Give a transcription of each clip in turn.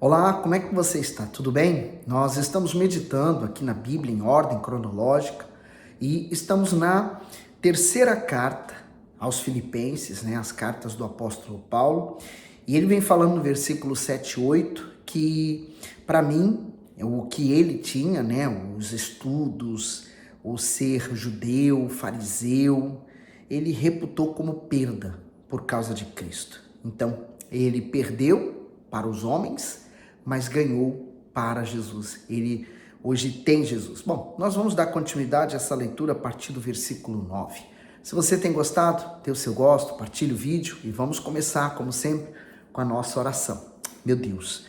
Olá, como é que você está? Tudo bem? Nós estamos meditando aqui na Bíblia em ordem cronológica e estamos na terceira carta aos Filipenses, as cartas do apóstolo Paulo, e ele vem falando no versículo 7 e 8 que, para mim, o que ele tinha, os estudos, o ser judeu, fariseu, ele reputou como perda por causa de Cristo. Então, ele perdeu para os homens, mas ganhou para Jesus. Ele hoje tem Jesus. Bom, nós vamos dar continuidade a essa leitura a partir do versículo 9. Se você tem gostado, dê o seu gosto, partilhe o vídeo e vamos começar, como sempre, com a nossa oração. Meu Deus,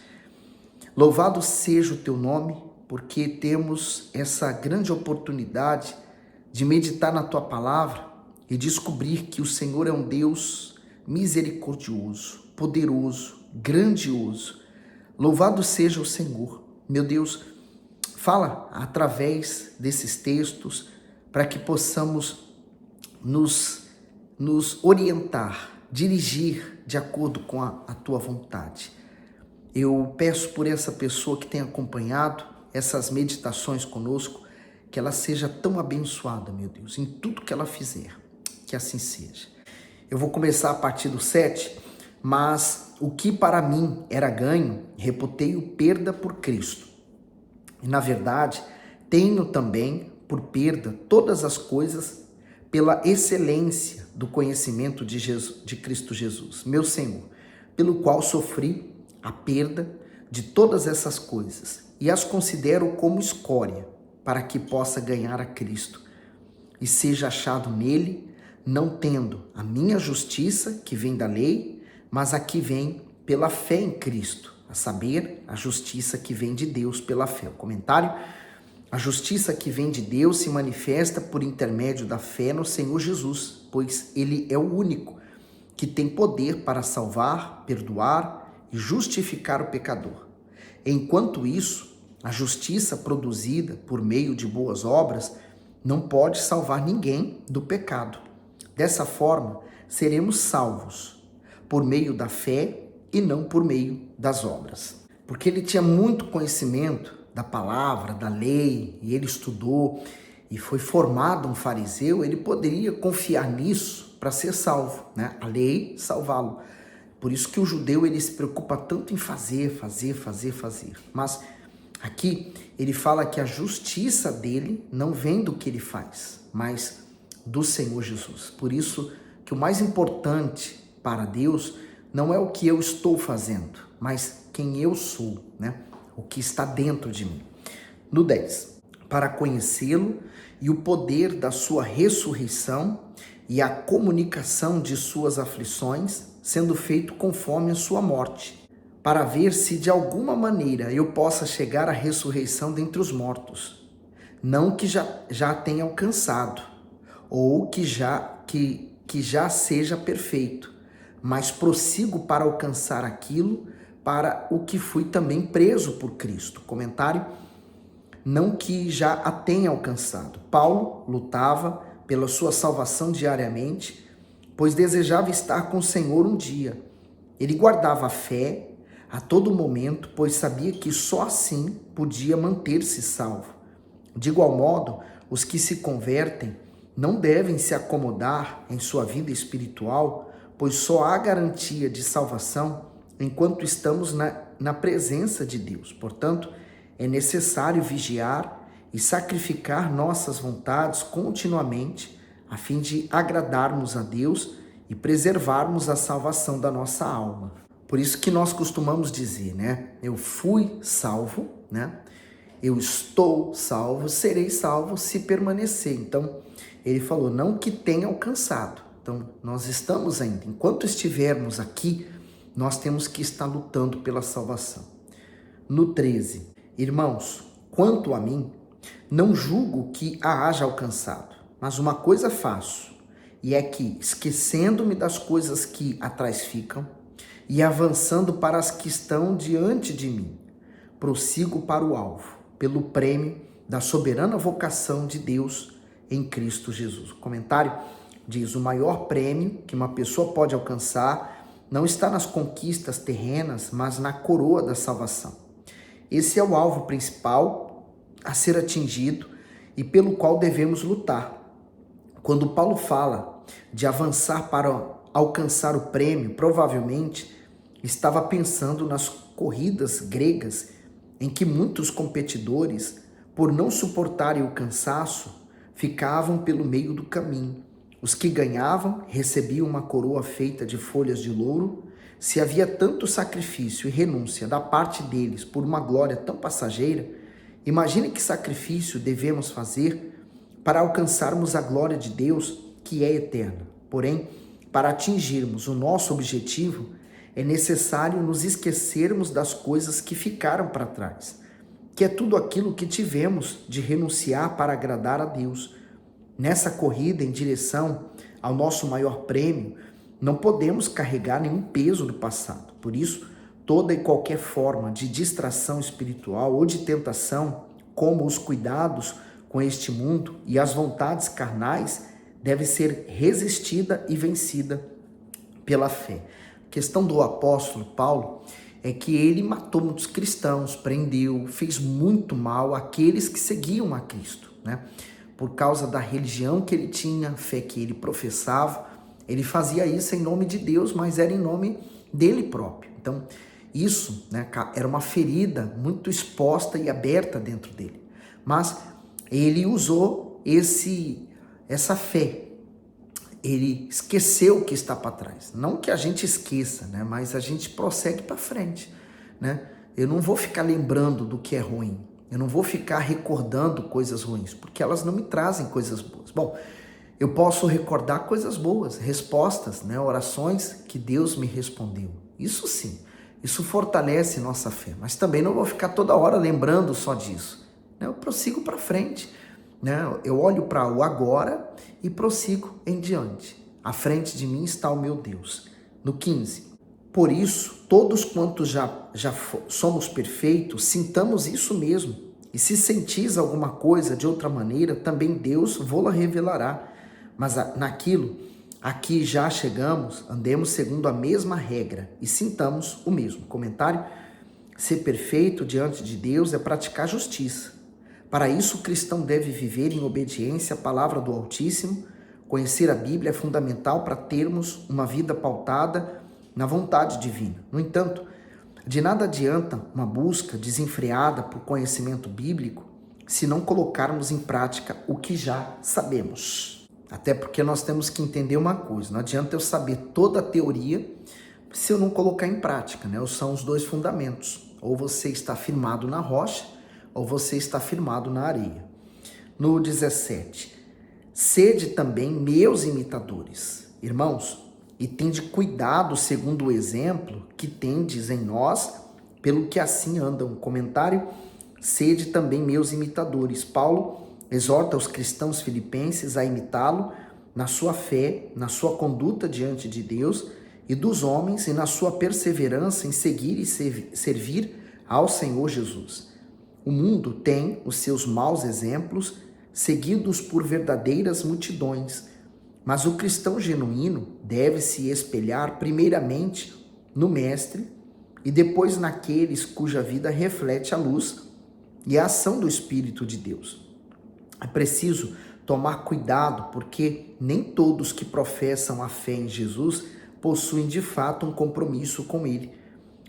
louvado seja o teu nome, porque temos essa grande oportunidade de meditar na tua palavra e descobrir que o Senhor é um Deus misericordioso, poderoso, grandioso. Louvado seja o Senhor. Meu Deus, fala através desses textos para que possamos nos orientar, dirigir de acordo com a tua vontade. Eu peço por essa pessoa que tem acompanhado essas meditações conosco, que ela seja tão abençoada, meu Deus, em tudo que ela fizer, que assim seja. Eu vou começar a partir do 7, mas o que para mim era ganho, reputei-o perda por Cristo. E na verdade, tenho também por perda todas as coisas pela excelência do conhecimento de Cristo Jesus, meu Senhor, pelo qual sofri a perda de todas essas coisas e as considero como escória, para que possa ganhar a Cristo e seja achado nele, não tendo a minha justiça que vem da lei, mas a que vem pela fé em Cristo, a saber, a justiça que vem de Deus pela fé. O comentário: a justiça que vem de Deus se manifesta por intermédio da fé no Senhor Jesus, pois ele é o único que tem poder para salvar, perdoar e justificar o pecador. Enquanto isso, a justiça produzida por meio de boas obras não pode salvar ninguém do pecado. Dessa forma, seremos salvos por meio da fé e não por meio das obras. Porque ele tinha muito conhecimento da palavra, da lei, e ele estudou e foi formado um fariseu, ele poderia confiar nisso para ser salvo, A lei salvá-lo. Por isso que o judeu ele se preocupa tanto em fazer. Mas aqui ele fala que a justiça dele não vem do que ele faz, mas do Senhor Jesus. Por isso que o mais importante para Deus não é o que eu estou fazendo, mas quem eu sou, O que está dentro de mim. No 10, para conhecê-lo e o poder da sua ressurreição e a comunicação de suas aflições, sendo feito conforme a sua morte, para ver se de alguma maneira eu possa chegar à ressurreição dentre os mortos. Não que já tenha alcançado, ou que já seja perfeito, mas prossigo para alcançar aquilo para o que fui também preso por Cristo. Comentário: não que já a tenha alcançado. Paulo lutava pela sua salvação diariamente, pois desejava estar com o Senhor um dia. Ele guardava a fé a todo momento, pois sabia que só assim podia manter-se salvo. De igual modo, os que se convertem não devem se acomodar em sua vida espiritual, pois só há garantia de salvação enquanto estamos na presença de Deus. Portanto, é necessário vigiar e sacrificar nossas vontades continuamente, a fim de agradarmos a Deus e preservarmos a salvação da nossa alma. Por isso que nós costumamos dizer, Eu fui salvo, Eu estou salvo, serei salvo se permanecer. Então, ele falou, não que tenha alcançado. Então, nós estamos ainda. Enquanto estivermos aqui, nós temos que estar lutando pela salvação. No 13, irmãos, quanto a mim, não julgo que a haja alcançado, mas uma coisa faço, e é que, esquecendo-me das coisas que atrás ficam e avançando para as que estão diante de mim, prossigo para o alvo, pelo prêmio da soberana vocação de Deus em Cristo Jesus. O comentário diz: o maior prêmio que uma pessoa pode alcançar não está nas conquistas terrenas, mas na coroa da salvação. Esse é o alvo principal a ser atingido e pelo qual devemos lutar. Quando Paulo fala de avançar para alcançar o prêmio, provavelmente estava pensando nas corridas gregas em que muitos competidores, por não suportarem o cansaço, ficavam pelo meio do caminho. Os que ganhavam recebiam uma coroa feita de folhas de louro. Se havia tanto sacrifício e renúncia da parte deles por uma glória tão passageira, imagine que sacrifício devemos fazer para alcançarmos a glória de Deus, que é eterna. Porém, para atingirmos o nosso objetivo, é necessário nos esquecermos das coisas que ficaram para trás, que é tudo aquilo que tivemos de renunciar para agradar a Deus. Nessa corrida em direção ao nosso maior prêmio, não podemos carregar nenhum peso do passado. Por isso, toda e qualquer forma de distração espiritual ou de tentação, como os cuidados com este mundo e as vontades carnais, deve ser resistida e vencida pela fé. A questão do apóstolo Paulo é que ele matou muitos cristãos, prendeu, fez muito mal àqueles que seguiam a Cristo, né? Por causa da religião que ele tinha, a fé que ele professava, ele fazia isso em nome de Deus, mas era em nome dele próprio. Então, isso, né, era uma ferida muito exposta e aberta dentro dele. Mas ele usou essa fé. Ele esqueceu o que está para trás. Não que a gente esqueça, né, mas a gente prossegue para frente, né? Eu não vou ficar lembrando do que é ruim. Eu não vou ficar recordando coisas ruins, porque elas não me trazem coisas boas. Bom, eu posso recordar coisas boas, respostas, né, orações que Deus me respondeu. Isso sim, isso fortalece nossa fé. Mas também não vou ficar toda hora lembrando só disso, né? Eu prossigo para frente, né? Eu olho para o agora e prossigo em diante. À frente de mim está o meu Deus. No 15. Por isso, todos quantos já somos perfeitos, sintamos isso mesmo. E se sentis alguma coisa de outra maneira, também Deus vô-la revelará. Mas naquilo a que já chegamos, andemos segundo a mesma regra e sintamos o mesmo. Comentário: ser perfeito diante de Deus é praticar justiça. Para isso, o cristão deve viver em obediência à palavra do Altíssimo. Conhecer a Bíblia é fundamental para termos uma vida pautada na vontade divina. No entanto, de nada adianta uma busca desenfreada por conhecimento bíblico se não colocarmos em prática o que já sabemos. Até porque nós temos que entender uma coisa: não adianta eu saber toda a teoria se eu não colocar em prática, né? São os dois fundamentos. Ou você está firmado na rocha, ou você está firmado na areia. No 17, sede também meus imitadores, irmãos, e tende cuidado segundo o exemplo que tendes em nós, pelo que assim andam. Comentário: sede também meus imitadores. Paulo exorta os cristãos filipenses a imitá-lo na sua fé, na sua conduta diante de Deus e dos homens e na sua perseverança em seguir e servir ao Senhor Jesus. O mundo tem os seus maus exemplos, seguidos por verdadeiras multidões, mas o cristão genuíno deve se espelhar primeiramente no Mestre e depois naqueles cuja vida reflete a luz e a ação do Espírito de Deus. É preciso tomar cuidado, porque nem todos que professam a fé em Jesus possuem de fato um compromisso com Ele.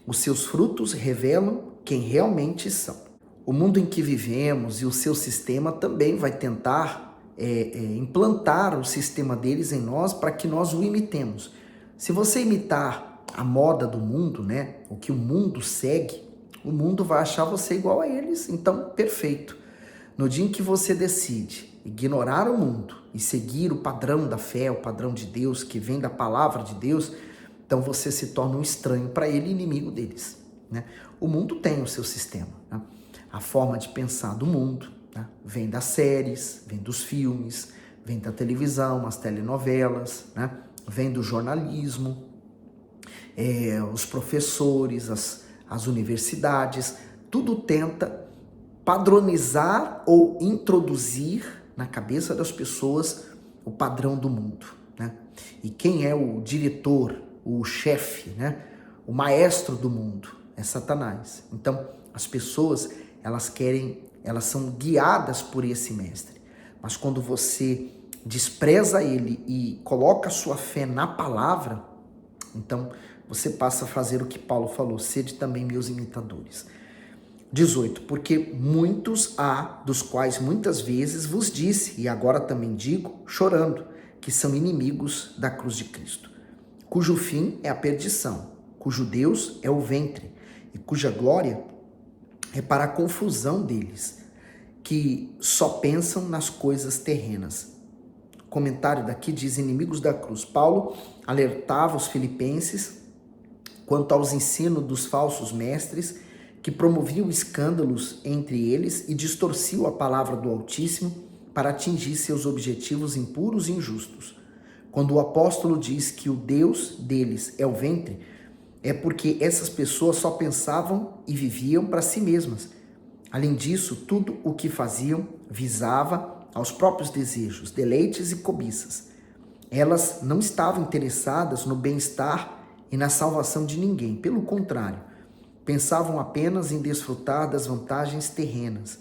Os seus frutos revelam quem realmente são. O mundo em que vivemos e o seu sistema também vai tentar implantar o sistema deles em nós para que nós o imitemos. Se você imitar a moda do mundo, né, o que o mundo segue, o mundo vai achar você igual a eles. Então, perfeito. No dia em que você decide ignorar o mundo e seguir o padrão da fé, o padrão de Deus que vem da palavra de Deus, então você se torna um estranho para ele, inimigo deles, né? O mundo tem o seu sistema, né? A forma de pensar do mundo, né, vem das séries, vem dos filmes, vem da televisão, as telenovelas, né, vem do jornalismo, os professores, as universidades, tudo tenta padronizar ou introduzir na cabeça das pessoas o padrão do mundo, né? E quem é o diretor, o chefe, né? O maestro do mundo é Satanás. Então, as pessoas, elas são guiadas por esse mestre. Mas quando você despreza ele e coloca a sua fé na palavra, então você passa a fazer o que Paulo falou: sede também meus imitadores. 18, porque muitos há, dos quais muitas vezes vos disse, e agora também digo, chorando, que são inimigos da cruz de Cristo, cujo fim é a perdição, cujo Deus é o ventre, e cuja glória é para a confusão deles, que só pensam nas coisas terrenas. O comentário daqui diz: inimigos da cruz. Paulo alertava os filipenses quanto aos ensinos dos falsos mestres que promoviam escândalos entre eles e distorciam a palavra do Altíssimo para atingir seus objetivos impuros e injustos. Quando o apóstolo diz que o Deus deles é o ventre, é porque essas pessoas só pensavam e viviam para si mesmas. Além disso, tudo o que faziam visava aos próprios desejos, deleites e cobiças. Elas não estavam interessadas no bem-estar e na salvação de ninguém. Pelo contrário, pensavam apenas em desfrutar das vantagens terrenas.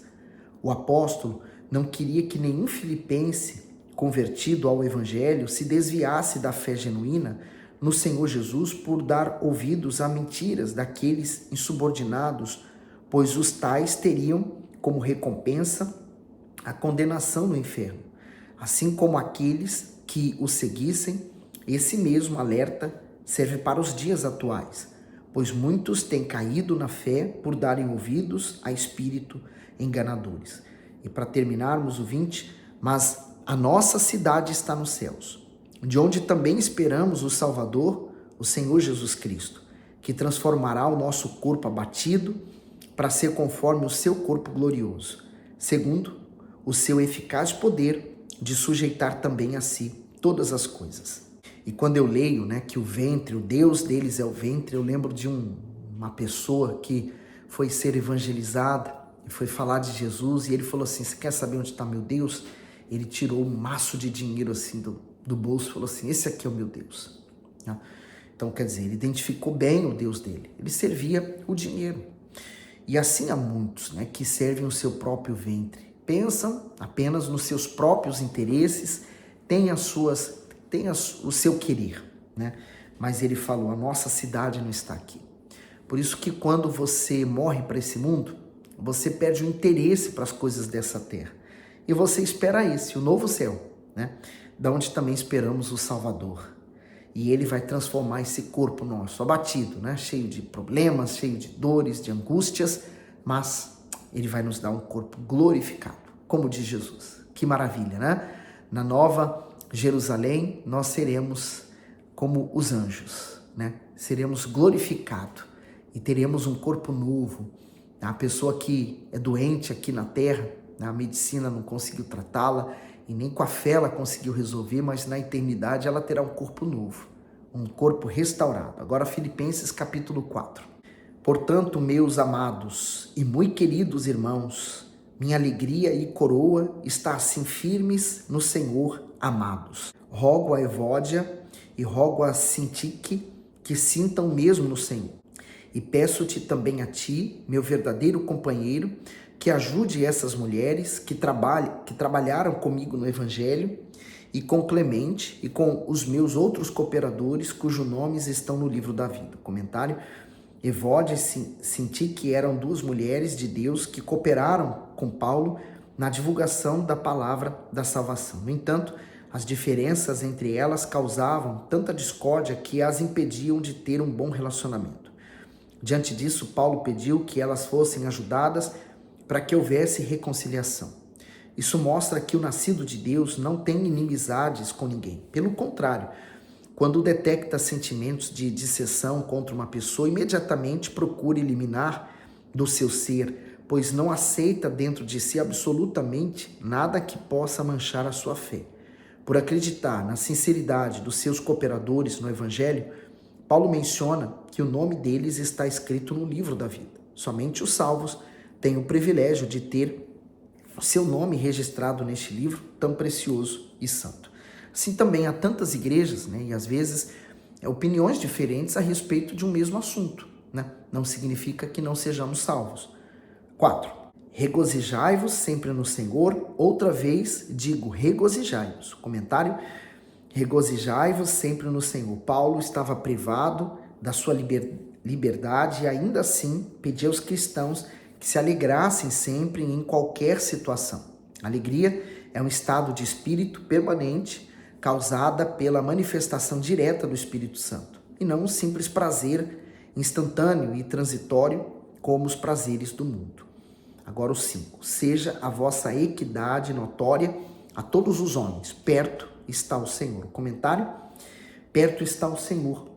O apóstolo não queria que nenhum filipense convertido ao evangelho se desviasse da fé genuína no Senhor Jesus por dar ouvidos a mentiras daqueles insubordinados, pois os tais teriam como recompensa a condenação no inferno. Assim como aqueles que o seguissem, esse mesmo alerta serve para os dias atuais, pois muitos têm caído na fé por darem ouvidos a espírito enganadores. E para terminarmos o 20, mas a nossa cidade está nos céus, de onde também esperamos o Salvador, o Senhor Jesus Cristo, que transformará o nosso corpo abatido para ser conforme o seu corpo glorioso, segundo o seu eficaz poder de sujeitar também a si todas as coisas. E quando eu leio, né, que o ventre, o Deus deles é o ventre, eu lembro de uma pessoa que foi ser evangelizada e foi falar de Jesus, e ele falou assim: você quer saber onde está meu Deus? Ele tirou um maço de dinheiro assim do bolso e falou assim: esse aqui é o meu Deus. Então, quer dizer, ele identificou bem o Deus dele, ele servia o dinheiro. E assim há muitos, né, que servem o seu próprio ventre, pensam apenas nos seus próprios interesses, têm o seu querer, né? Mas ele falou: a nossa cidade não está aqui. Por isso que quando você morre para esse mundo, você perde o interesse para as coisas dessa terra. E você espera o novo céu, né? Da onde também esperamos o Salvador. E ele vai transformar esse corpo nosso abatido, né? Cheio de problemas, cheio de dores, de angústias, mas ele vai nos dar um corpo glorificado, como diz Jesus. Que maravilha, né? Na nova Jerusalém, nós seremos como os anjos, né? Seremos glorificados e teremos um corpo novo. A pessoa que é doente aqui na terra, a medicina não conseguiu tratá-la e nem com a fé ela conseguiu resolver, mas na eternidade ela terá um corpo novo, um corpo restaurado. Agora Filipenses capítulo 4. Portanto, meus amados e muito queridos irmãos, minha alegria e coroa está assim firmes no Senhor, amados. Rogo a Evódia e rogo a Sintique que sintam mesmo no Senhor. E peço-te também a ti, meu verdadeiro companheiro, que ajude essas mulheres que trabalharam comigo no Evangelho, e com Clemente e com os meus outros cooperadores, cujos nomes estão no livro da vida. Comentário: Evódia e Sintique eram duas mulheres de Deus que cooperaram com Paulo na divulgação da palavra da salvação. No entanto, as diferenças entre elas causavam tanta discórdia que as impediam de ter um bom relacionamento. Diante disso, Paulo pediu que elas fossem ajudadas para que houvesse reconciliação. Isso mostra que o nascido de Deus não tem inimizades com ninguém. Pelo contrário, quando detecta sentimentos de disseção contra uma pessoa, imediatamente procura eliminar do seu ser, pois não aceita dentro de si absolutamente nada que possa manchar a sua fé. Por acreditar na sinceridade dos seus cooperadores no Evangelho, Paulo menciona que o nome deles está escrito no livro da vida. Somente os salvos têm o privilégio de ter o seu nome registrado neste livro tão precioso e santo. Assim também há tantas igrejas, né, e às vezes opiniões diferentes a respeito de um mesmo assunto, né? Não significa que não sejamos salvos. 4. Regozijai-vos sempre no Senhor. Outra vez digo, regozijai-vos. Comentário: regozijai-vos sempre no Senhor. Paulo estava privado da sua liberdade e ainda assim pedia aos cristãos que se alegrassem sempre em qualquer situação. Alegria é um estado de espírito permanente causada pela manifestação direta do Espírito Santo e não um simples prazer instantâneo e transitório como os prazeres do mundo. Agora o 5. Seja a vossa equidade notória a todos os homens. Perto está o Senhor. O comentário: perto está o Senhor.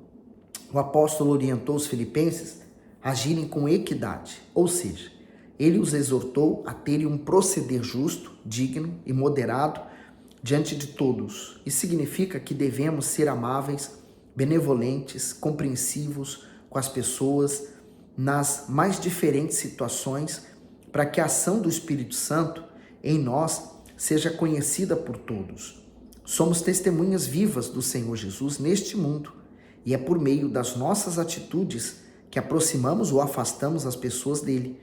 O apóstolo orientou os filipenses a agirem com equidade, ou seja, ele os exortou a terem um proceder justo, digno e moderado diante de todos. Isso significa que devemos ser amáveis, benevolentes, compreensivos com as pessoas nas mais diferentes situações, para que a ação do Espírito Santo em nós seja conhecida por todos. Somos testemunhas vivas do Senhor Jesus neste mundo e é por meio das nossas atitudes que aproximamos ou afastamos as pessoas dele.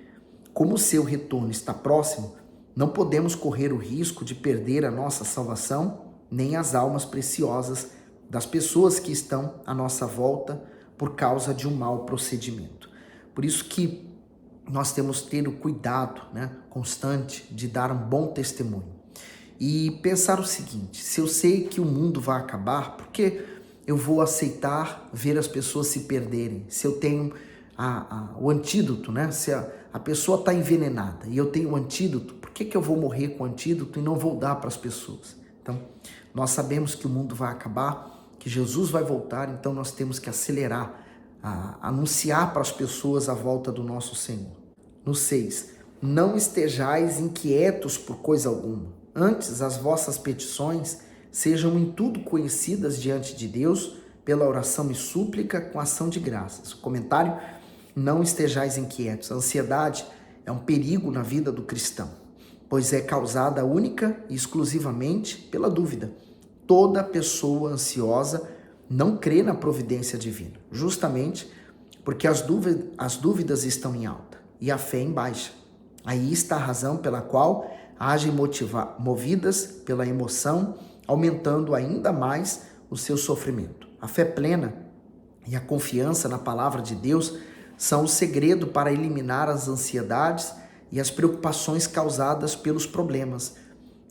Como o seu retorno está próximo, não podemos correr o risco de perder a nossa salvação nem as almas preciosas das pessoas que estão à nossa volta por causa de um mau procedimento. Por isso que nós temos que ter o cuidado, constante de dar um bom testemunho. E pensar o seguinte: se eu sei que o mundo vai acabar, por que eu vou aceitar ver as pessoas se perderem? Se eu tenho o antídoto, se a pessoa está envenenada e eu tenho o antídoto, por que eu vou morrer com o antídoto e não vou dar para as pessoas? Então, nós sabemos que o mundo vai acabar, que Jesus vai voltar, então nós temos que acelerar, anunciar para as pessoas a volta do nosso Senhor. No 6, não estejais inquietos por coisa alguma. Antes, as vossas petições sejam em tudo conhecidas diante de Deus, pela oração e súplica com ação de graças. O comentário: não estejais inquietos. A ansiedade é um perigo na vida do cristão, pois é causada única e exclusivamente pela dúvida. Toda pessoa ansiosa não crê na providência divina, justamente porque as dúvidas estão em alta e a fé em baixa. Aí está a razão pela qual agem movidas pela emoção, aumentando ainda mais o seu sofrimento. A fé plena e a confiança na palavra de Deus são o segredo para eliminar as ansiedades e as preocupações causadas pelos problemas.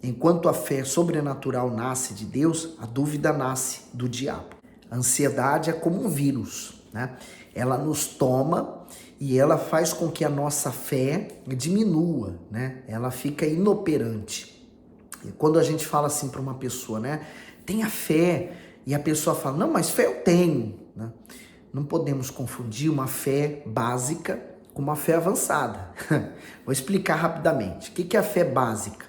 Enquanto a fé sobrenatural nasce de Deus, a dúvida nasce do diabo. A ansiedade é como um vírus, Ela nos toma e ela faz com que a nossa fé diminua, Ela fica inoperante. E quando a gente fala assim para uma pessoa, tenha fé, e a pessoa fala, não, mas fé eu tenho, Não podemos confundir uma fé básica com uma fé avançada. Vou explicar rapidamente. O que é a fé básica?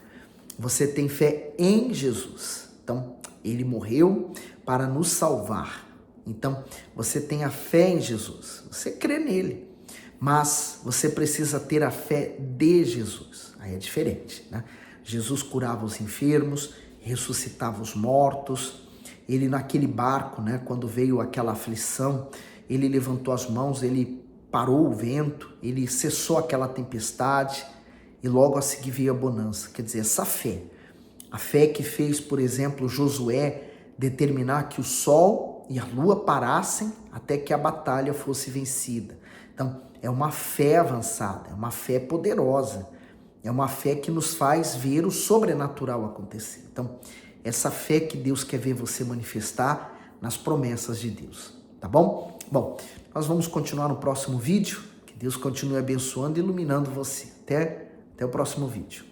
Você tem fé em Jesus. Então, ele morreu para nos salvar. Então, você tem a fé em Jesus. Você crê nele. Mas você precisa ter a fé de Jesus. Aí é diferente, Jesus curava os enfermos, ressuscitava os mortos. Ele naquele barco, quando veio aquela aflição, ele levantou as mãos, ele parou o vento, ele cessou aquela tempestade e logo a seguir veio a bonança. Quer dizer, essa fé, a fé que fez, por exemplo, Josué determinar que o sol e a lua parassem até que a batalha fosse vencida. Então, é uma fé avançada, é uma fé poderosa, é uma fé que nos faz ver o sobrenatural acontecer. Então, essa fé que Deus quer ver você manifestar nas promessas de Deus, tá bom? Bom, nós vamos continuar no próximo vídeo. Que Deus continue abençoando e iluminando você. Até o próximo vídeo.